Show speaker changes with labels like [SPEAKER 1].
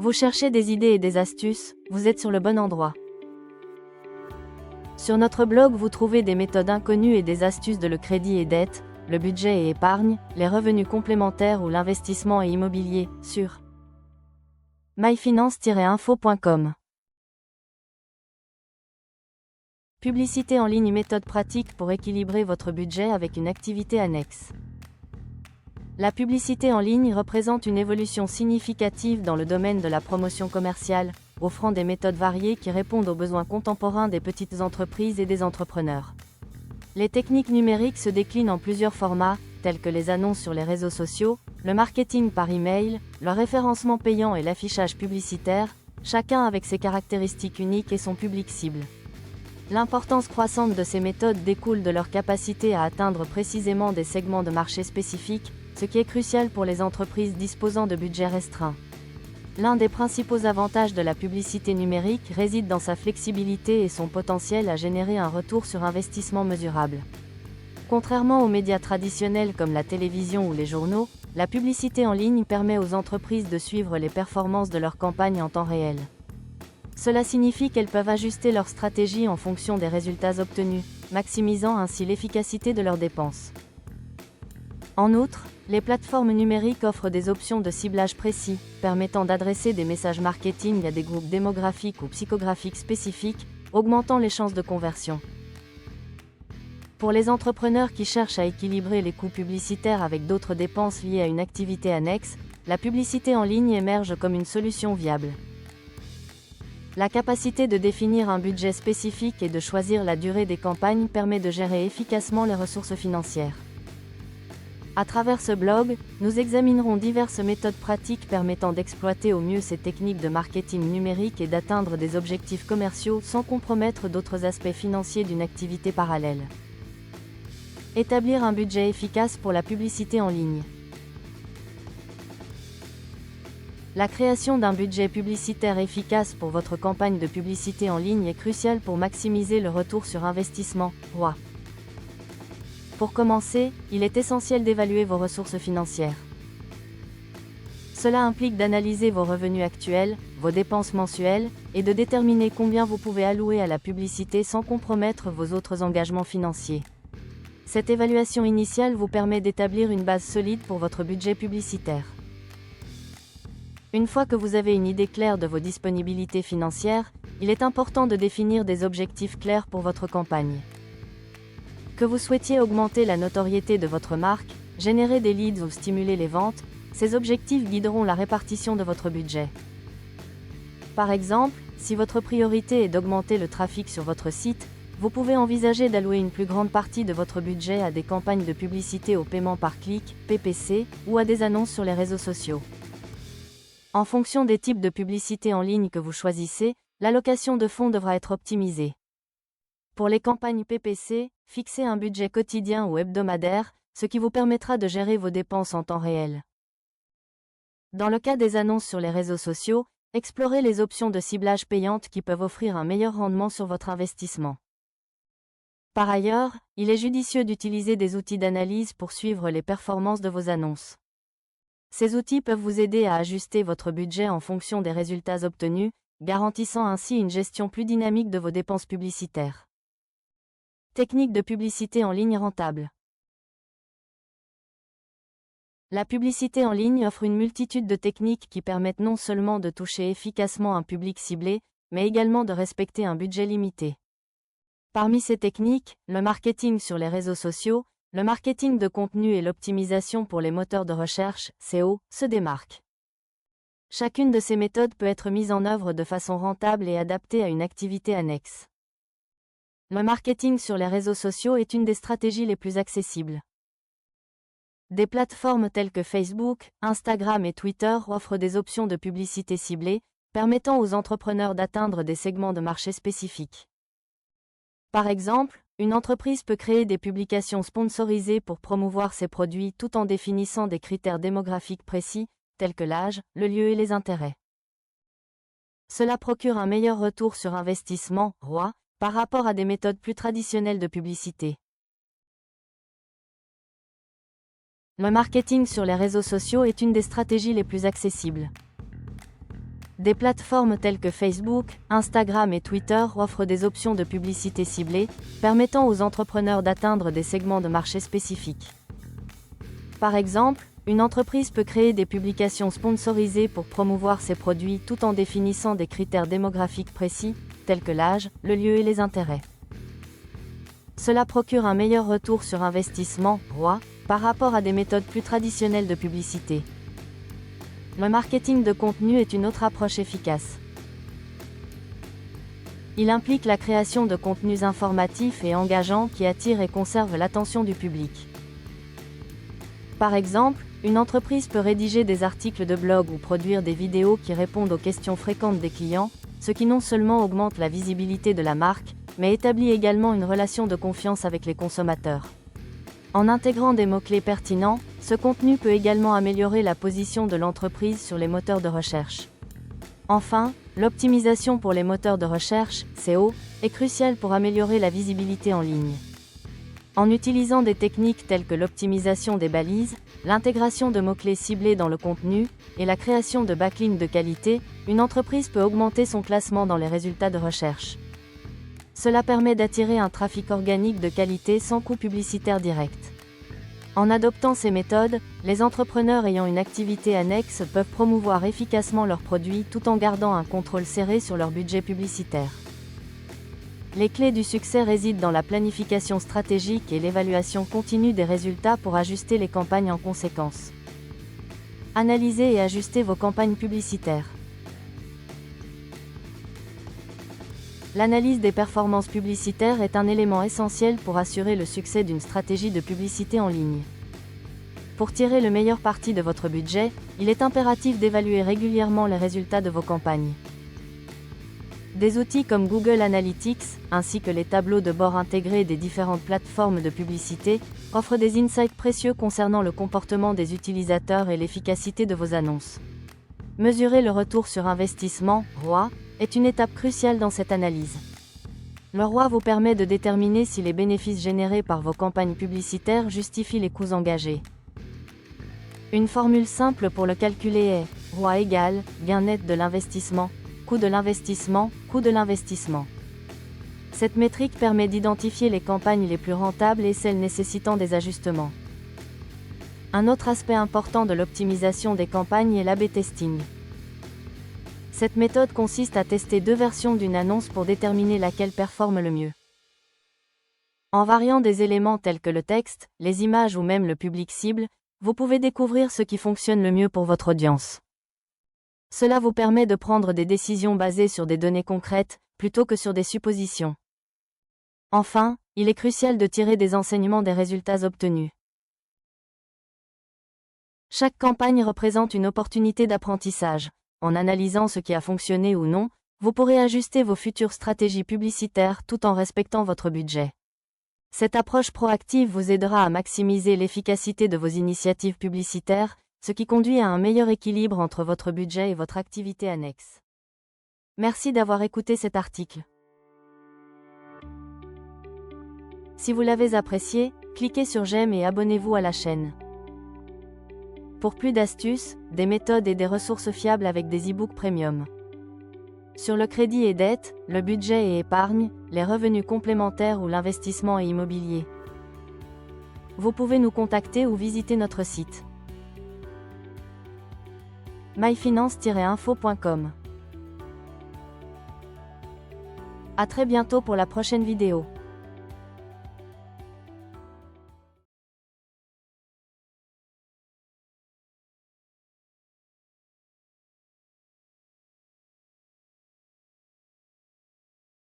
[SPEAKER 1] Vous cherchez des idées et des astuces, vous êtes sur le bon endroit. Sur notre blog, vous trouvez des méthodes inconnues et des astuces de le crédit et dette, le budget et épargne, les revenus complémentaires ou l'investissement et immobilier, sur myfinance-info.com. Publicité en ligne, méthode pratique pour équilibrer votre budget avec une activité annexe. La publicité en ligne représente une évolution significative dans le domaine de la promotion commerciale, offrant des méthodes variées qui répondent aux besoins contemporains des petites entreprises et des entrepreneurs. Les techniques numériques se déclinent en plusieurs formats, tels que les annonces sur les réseaux sociaux, le marketing par email, le référencement payant et l'affichage publicitaire, chacun avec ses caractéristiques uniques et son public cible. L'importance croissante de ces méthodes découle de leur capacité à atteindre précisément des segments de marché spécifiques, ce qui est crucial pour les entreprises disposant de budgets restreints. L'un des principaux avantages de la publicité numérique réside dans sa flexibilité et son potentiel à générer un retour sur investissement mesurable. Contrairement aux médias traditionnels comme la télévision ou les journaux, la publicité en ligne permet aux entreprises de suivre les performances de leurs campagnes en temps réel. Cela signifie qu'elles peuvent ajuster leur stratégie en fonction des résultats obtenus, maximisant ainsi l'efficacité de leurs dépenses. En outre, les plateformes numériques offrent des options de ciblage précis, permettant d'adresser des messages marketing à des groupes démographiques ou psychographiques spécifiques, augmentant les chances de conversion. Pour les entrepreneurs qui cherchent à équilibrer les coûts publicitaires avec d'autres dépenses liées à une activité annexe, la publicité en ligne émerge comme une solution viable. La capacité de définir un budget spécifique et de choisir la durée des campagnes permet de gérer efficacement les ressources financières. À travers ce blog, nous examinerons diverses méthodes pratiques permettant d'exploiter au mieux ces techniques de marketing numérique et d'atteindre des objectifs commerciaux sans compromettre d'autres aspects financiers d'une activité parallèle. Établir un budget efficace pour la publicité en ligne. La création d'un budget publicitaire efficace pour votre campagne de publicité en ligne est cruciale pour maximiser le retour sur investissement, ROI. Pour commencer, il est essentiel d'évaluer vos ressources financières. Cela implique d'analyser vos revenus actuels, vos dépenses mensuelles, et de déterminer combien vous pouvez allouer à la publicité sans compromettre vos autres engagements financiers. Cette évaluation initiale vous permet d'établir une base solide pour votre budget publicitaire. Une fois que vous avez une idée claire de vos disponibilités financières, il est important de définir des objectifs clairs pour votre campagne. Que vous souhaitiez augmenter la notoriété de votre marque, générer des leads ou stimuler les ventes, ces objectifs guideront la répartition de votre budget. Par exemple, si votre priorité est d'augmenter le trafic sur votre site, vous pouvez envisager d'allouer une plus grande partie de votre budget à des campagnes de publicité au paiement par clic, PPC, ou à des annonces sur les réseaux sociaux. En fonction des types de publicité en ligne que vous choisissez, l'allocation de fonds devra être optimisée. Pour les campagnes PPC, fixez un budget quotidien ou hebdomadaire, ce qui vous permettra de gérer vos dépenses en temps réel. Dans le cas des annonces sur les réseaux sociaux, explorez les options de ciblage payantes qui peuvent offrir un meilleur rendement sur votre investissement. Par ailleurs, il est judicieux d'utiliser des outils d'analyse pour suivre les performances de vos annonces. Ces outils peuvent vous aider à ajuster votre budget en fonction des résultats obtenus, garantissant ainsi une gestion plus dynamique de vos dépenses publicitaires. Technique de publicité en ligne rentable. La publicité en ligne offre une multitude de techniques qui permettent non seulement de toucher efficacement un public ciblé, mais également de respecter un budget limité. Parmi ces techniques, le marketing sur les réseaux sociaux, le marketing de contenu et l'optimisation pour les moteurs de recherche, SEO, se démarquent. Chacune de ces méthodes peut être mise en œuvre de façon rentable et adaptée à une activité annexe. Le marketing sur les réseaux sociaux est une des stratégies les plus accessibles. Des plateformes telles que Facebook, Instagram et Twitter offrent des options de publicité ciblée, permettant aux entrepreneurs d'atteindre des segments de marché spécifiques. Par exemple, une entreprise peut créer des publications sponsorisées pour promouvoir ses produits tout en définissant des critères démographiques précis, tels que l'âge, le lieu et les intérêts. Cela procure un meilleur retour sur investissement, ROI, par rapport à des méthodes plus traditionnelles de publicité. Le marketing sur les réseaux sociaux est une des stratégies les plus accessibles. Des plateformes telles que Facebook, Instagram et Twitter offrent des options de publicité ciblée, permettant aux entrepreneurs d'atteindre des segments de marché spécifiques. Par exemple, une entreprise peut créer des publications sponsorisées pour promouvoir ses produits tout en définissant des critères démographiques précis, tels que l'âge, le lieu et les intérêts. Cela procure un meilleur retour sur investissement, ROI, par rapport à des méthodes plus traditionnelles de publicité. Le marketing de contenu est une autre approche efficace. Il implique la création de contenus informatifs et engageants qui attirent et conservent l'attention du public. Par exemple, une entreprise peut rédiger des articles de blog ou produire des vidéos qui répondent aux questions fréquentes des clients, ce qui non seulement augmente la visibilité de la marque, mais établit également une relation de confiance avec les consommateurs. En intégrant des mots-clés pertinents, ce contenu peut également améliorer la position de l'entreprise sur les moteurs de recherche. Enfin, l'optimisation pour les moteurs de recherche, SEO, est cruciale pour améliorer la visibilité en ligne. En utilisant des techniques telles que l'optimisation des balises, l'intégration de mots-clés ciblés dans le contenu, et la création de backlinks de qualité, une entreprise peut augmenter son classement dans les résultats de recherche. Cela permet d'attirer un trafic organique de qualité sans coût publicitaire direct. En adoptant ces méthodes, les entrepreneurs ayant une activité annexe peuvent promouvoir efficacement leurs produits tout en gardant un contrôle serré sur leur budget publicitaire. Les clés du succès résident dans la planification stratégique et l'évaluation continue des résultats pour ajuster les campagnes en conséquence. Analysez et ajustez vos campagnes publicitaires. L'analyse des performances publicitaires est un élément essentiel pour assurer le succès d'une stratégie de publicité en ligne. Pour tirer le meilleur parti de votre budget, il est impératif d'évaluer régulièrement les résultats de vos campagnes. Des outils comme Google Analytics, ainsi que les tableaux de bord intégrés des différentes plateformes de publicité, offrent des insights précieux concernant le comportement des utilisateurs et l'efficacité de vos annonces. Mesurer le retour sur investissement, ROI, est une étape cruciale dans cette analyse. Le ROI vous permet de déterminer si les bénéfices générés par vos campagnes publicitaires justifient les coûts engagés. Une formule simple pour le calculer est ROI égale gain net de l'investissement, coût de l'investissement, coût de l'investissement. Cette métrique permet d'identifier les campagnes les plus rentables et celles nécessitant des ajustements. Un autre aspect important de l'optimisation des campagnes est l'A/B testing. Cette méthode consiste à tester deux versions d'une annonce pour déterminer laquelle performe le mieux. En variant des éléments tels que le texte, les images ou même le public cible, vous pouvez découvrir ce qui fonctionne le mieux pour votre audience. Cela vous permet de prendre des décisions basées sur des données concrètes, plutôt que sur des suppositions. Enfin, il est crucial de tirer des enseignements des résultats obtenus. Chaque campagne représente une opportunité d'apprentissage. En analysant ce qui a fonctionné ou non, vous pourrez ajuster vos futures stratégies publicitaires tout en respectant votre budget. Cette approche proactive vous aidera à maximiser l'efficacité de vos initiatives publicitaires, ce qui conduit à un meilleur équilibre entre votre budget et votre activité annexe. Merci d'avoir écouté cet article. Si vous l'avez apprécié, cliquez sur j'aime et abonnez-vous à la chaîne. Pour plus d'astuces, des méthodes et des ressources fiables avec des e-books premium. Sur le crédit et dette, le budget et épargne, les revenus complémentaires ou l'investissement et immobilier. Vous pouvez nous contacter ou visiter notre site myfinance-info.com. À très bientôt pour la prochaine vidéo.